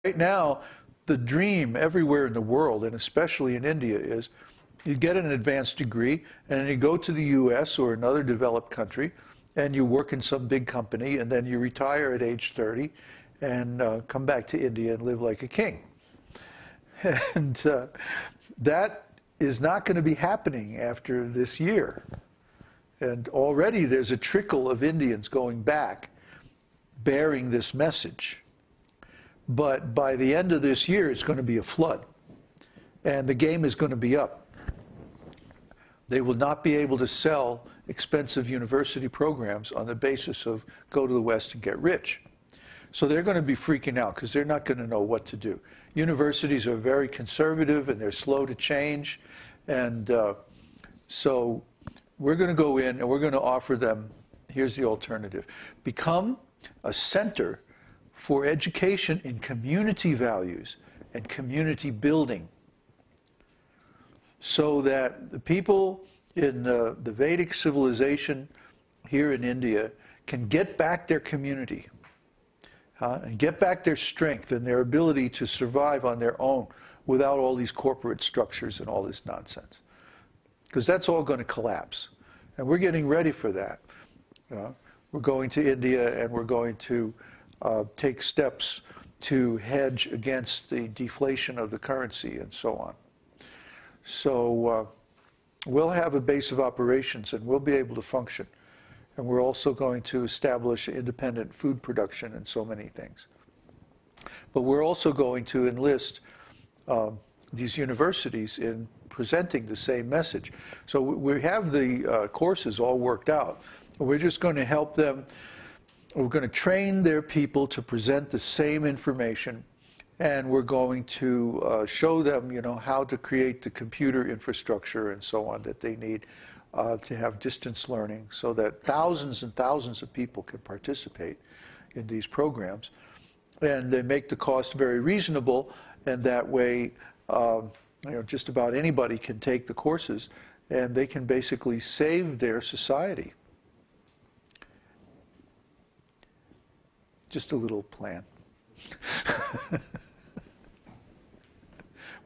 Right now, the dream everywhere in the world, and especially in India, is you get an advanced degree and then you go to the US or another developed country and you work in some big company and then you retire at age 30 and come back to India and live like a king. And that is not going to be happening after this year. And already there's a trickle of Indians going back bearing this message. But by the end of this year, it's going to be a flood. And the game is going to be up. They will not be able to sell expensive university programs on the basis of go to the West and get rich. So they're going to be freaking out because they're not going to know what to do. Universities are very conservative and they're slow to change. And so we're going to go in and we're going to offer them, here's the alternative. Become a center for education in community values and community building, so that the people in the Vedic civilization here in India can get back their community and get back their strength and their ability to survive on their own without all these corporate structures and all this nonsense. Because that's all going to collapse. And we're getting ready for that. We're going to India and we're going to take steps to hedge against the deflation of the currency and so on. So we'll have a base of operations and we'll be able to function. And we're also going to establish independent food production and so many things. But we're also going to enlist these universities in presenting the same message. So we have the courses all worked out. We're just going to help them. We're going to train their people to present the same information, and we're going to show them, how to create the computer infrastructure and so on that they need to have distance learning, so that thousands and thousands of people can participate in these programs, and they make the cost very reasonable, and that way, just about anybody can take the courses, and they can basically save their society. Just a little plan.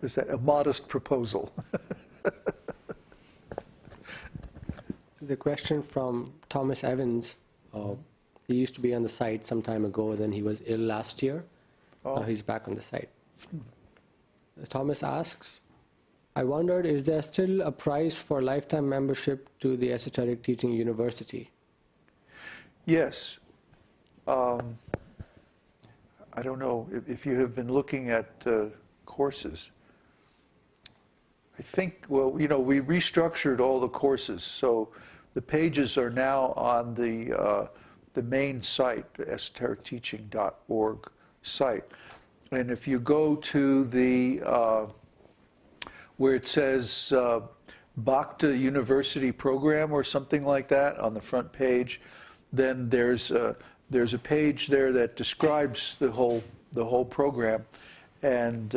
Was that a modest proposal? The question from Thomas Evans. He used to be on the site some time ago, then he was ill last year. Oh. Now he's back on the site. Thomas asks, I wondered, is there still a price for lifetime membership to the Esoteric Teaching University? Yes. I don't know if you have been looking at courses. I think, well, we restructured all the courses, so the pages are now on the main site, the esotericteaching.org site. And if you go to the, where it says Bhakta University Program or something like that on the front page, then there's a page there that describes the whole program and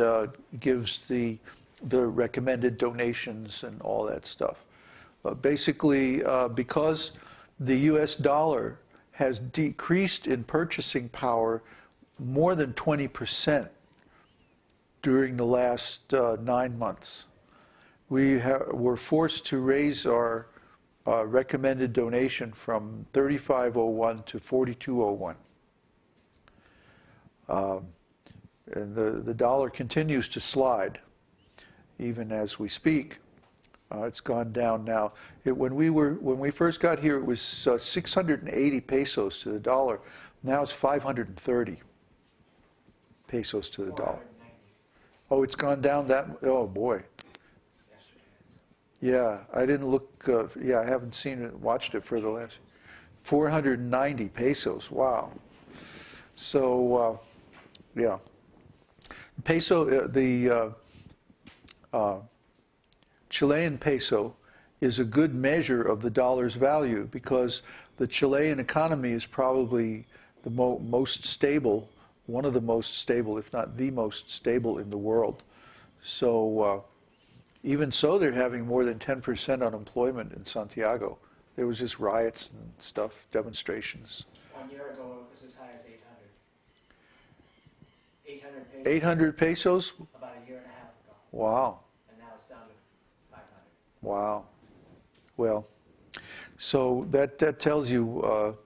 gives the recommended donations and all that stuff. Basically, because the US dollar has decreased in purchasing power more than 20% during the last 9 months, we were forced to raise our recommended donation from 3501 to 4201. And the dollar continues to slide even as we speak. It's gone down now. When we first got here, it was 680 pesos to the dollar. Now it's 530 pesos to the dollar. Oh, it's gone down that. Oh boy. Yeah, I didn't look. Yeah, I haven't seen it, watched it for the last 490 pesos. Wow. So, yeah, peso. The Chilean peso is a good measure of the dollar's value because the Chilean economy is probably the most stable, one of the most stable, if not the most stable in the world. So. Even so, they're having more than 10% unemployment in Santiago. There was just riots and stuff, demonstrations. 1 year ago, it was as high as 800. 800 pesos. 800 pesos? About a year and a half ago. Wow. And now it's down to 500. Wow. Well, so that tells you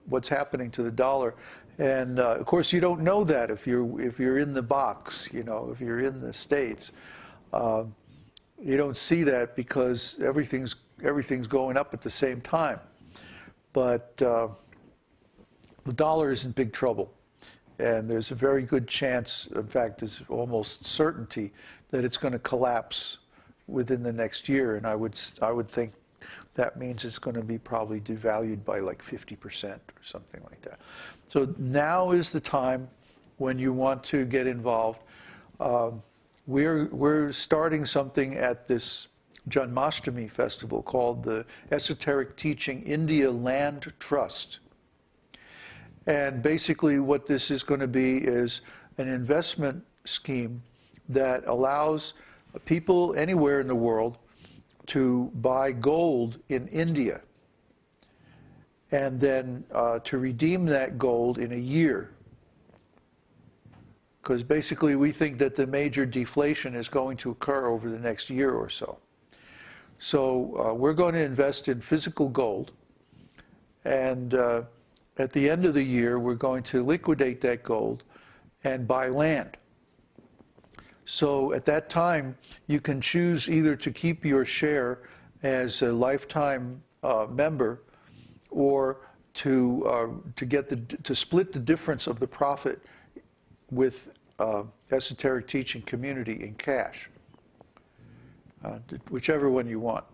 what's happening to the dollar. And of course, you don't know that if you're in the box, you know, if you're in the States. You don't see that because everything's going up at the same time. But the dollar is in big trouble. And there's a very good chance, in fact, there's almost certainty that it's going to collapse within the next year. And I would think that means it's going to be probably devalued by like 50% or something like that. So now is the time when you want to get involved. We're starting something at this Janmashtami festival called the Esoteric Teaching India Land Trust. And basically what this is going to be is an investment scheme that allows people anywhere in the world to buy gold in India and then to redeem that gold in a year. Because basically we think that the major deflation is going to occur over the next year or so. So we're going to invest in physical gold, and at the end of the year we're going to liquidate that gold and buy land. So at that time you can choose either to keep your share as a lifetime member or to split the difference of the profit with esoteric teaching community in cash, whichever one you want.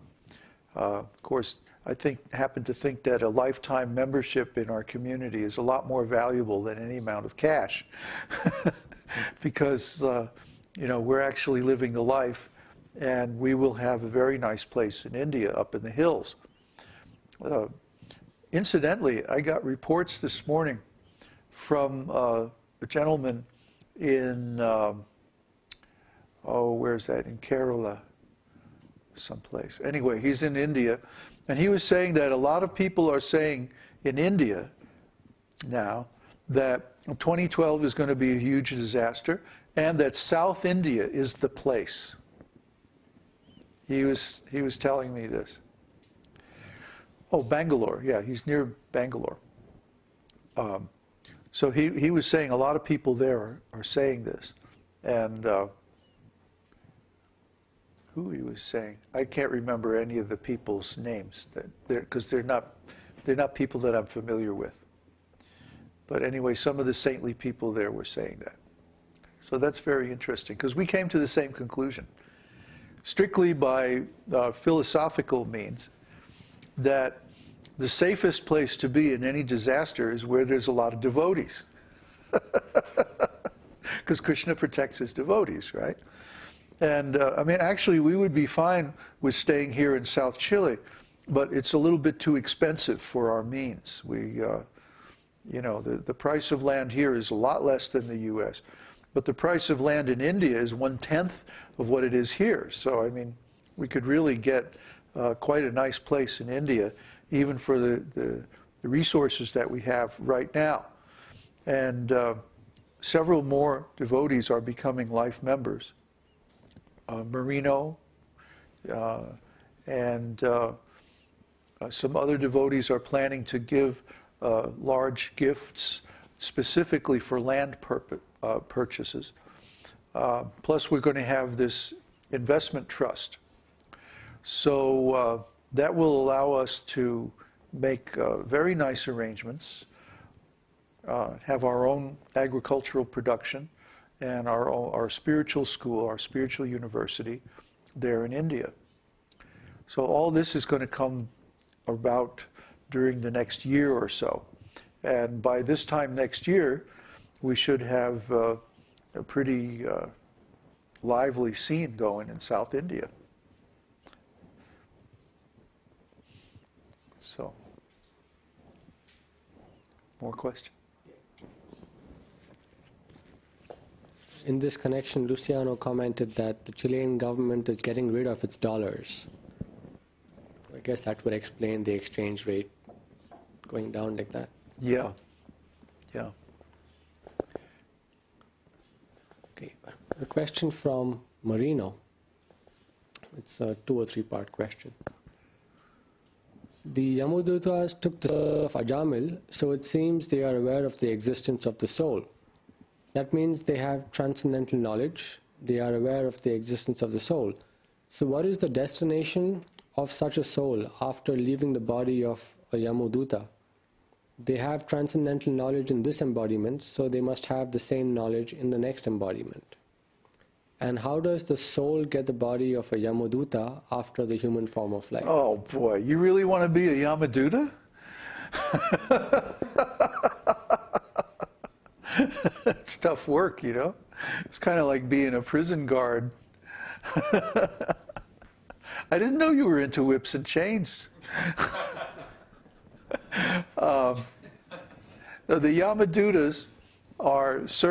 Of course, I happen to think that a lifetime membership in our community is a lot more valuable than any amount of cash, because you know, we're actually living the life, and we will have a very nice place in India up in the hills. Incidentally, I got reports this morning from a gentleman in, where's that, in Kerala, someplace. Anyway, he's in India, and he was saying that a lot of people are saying in India now that 2012 is going to be a huge disaster, and that South India is the place. He was telling me this. Oh, Bangalore, yeah, he's near Bangalore. So he was saying a lot of people there are saying this, and who he was saying, I can't remember any of the people's names because they're not people that I'm familiar with. But anyway, some of the saintly people there were saying that. So that's very interesting because we came to the same conclusion, strictly by philosophical means, that the safest place to be in any disaster is where there's a lot of devotees. Because Krishna protects his devotees, right? And I mean, actually, we would be fine with staying here in South Chile, but it's a little bit too expensive for our means. You know, the price of land here is a lot less than the U.S., but the price of land in India is 1/10 of what it is here. So, I mean, we could really get quite a nice place in India, even for the resources that we have right now. And several more devotees are becoming life members. Marino and some other devotees are planning to give large gifts specifically for land purchases. Plus, we're going to have this investment trust. So that will allow us to make very nice arrangements, have our own agricultural production, and our spiritual school, our spiritual university there in India. So all this is going to come about during the next year or so. And by this time next year, we should have a pretty lively scene going in South India. So, more questions? In this connection, Luciano commented that the Chilean government is getting rid of its dollars. I guess that would explain the exchange rate going down like that. Yeah, yeah. Okay. A question from Marino. It's a 2 or 3 part question. The Yamudutas took the soul of Ajamil, so it seems they are aware of the existence of the soul. That means they have transcendental knowledge, they are aware of the existence of the soul. So what is the destination of such a soul after leaving the body of a Yamuduta? They have transcendental knowledge in this embodiment, so they must have the same knowledge in the next embodiment. And how does the soul get the body of a Yamaduta after the human form of life? Oh boy, you really want to be a Yamaduta? It's tough work, you know. It's kind of like being a prison guard. I didn't know you were into whips and chains. The Yamadutas are served